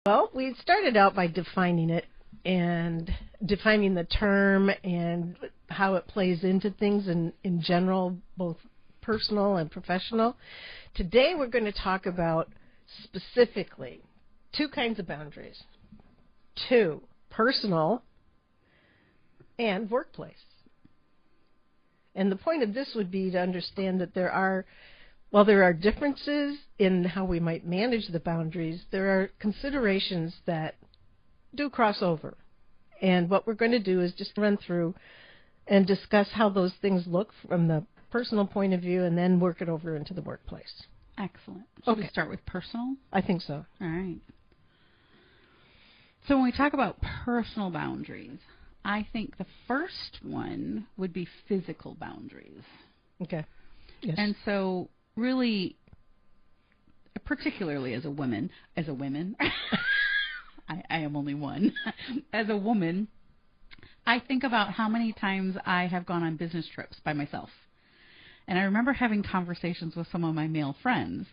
Well, we started out by defining it and defining the term and how it plays into things in general, both personal and professional. Today we're going to talk about specifically two kinds of boundaries. Two, personal and workplace. And the point of this would be to understand that there are differences in how we might manage the boundaries, there are considerations that do cross over. And what we're going to do is just run through and discuss how those things look from the personal point of view and then work it over into the workplace. Excellent. Should we start with personal? I think so. All right. So when we talk about personal boundaries, I think the first one would be physical boundaries. Okay. Yes. And so really, particularly as a woman, I am only one. As a woman, I think about how many times I have gone on business trips by myself. And I remember having conversations with some of my male friends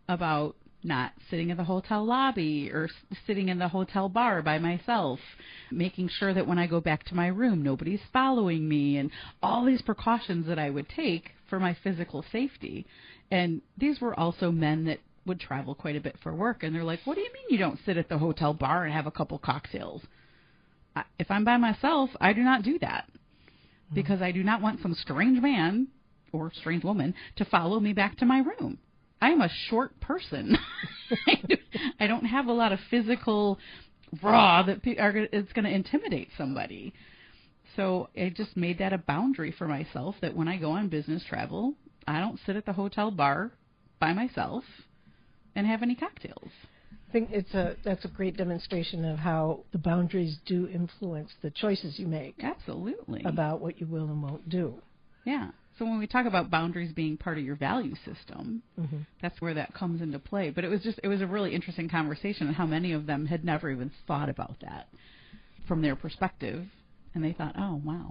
about not sitting in the hotel lobby or sitting in the hotel bar by myself, making sure that when I go back to my room, nobody's following me, and all these precautions that I would take for my physical safety. And these were also men that would travel quite a bit for work. And they're like, what do you mean you don't sit at the hotel bar and have a couple cocktails? If I'm by myself, I do not do that because I do not want some strange man or strange woman to follow me back to my room. I am a short person. I don't have a lot of physical raw that it's going to intimidate somebody. So I just made that a boundary for myself that when I go on business travel, I don't sit at the hotel bar by myself and have any cocktails. I think that's a great demonstration of how the boundaries do influence the choices you make. Absolutely. About what you will and won't do. Yeah. So when we talk about boundaries being part of your value system, mm-hmm. That's where that comes into play. But it was a really interesting conversation and how many of them had never even thought about that from their perspective. And they thought, oh, wow.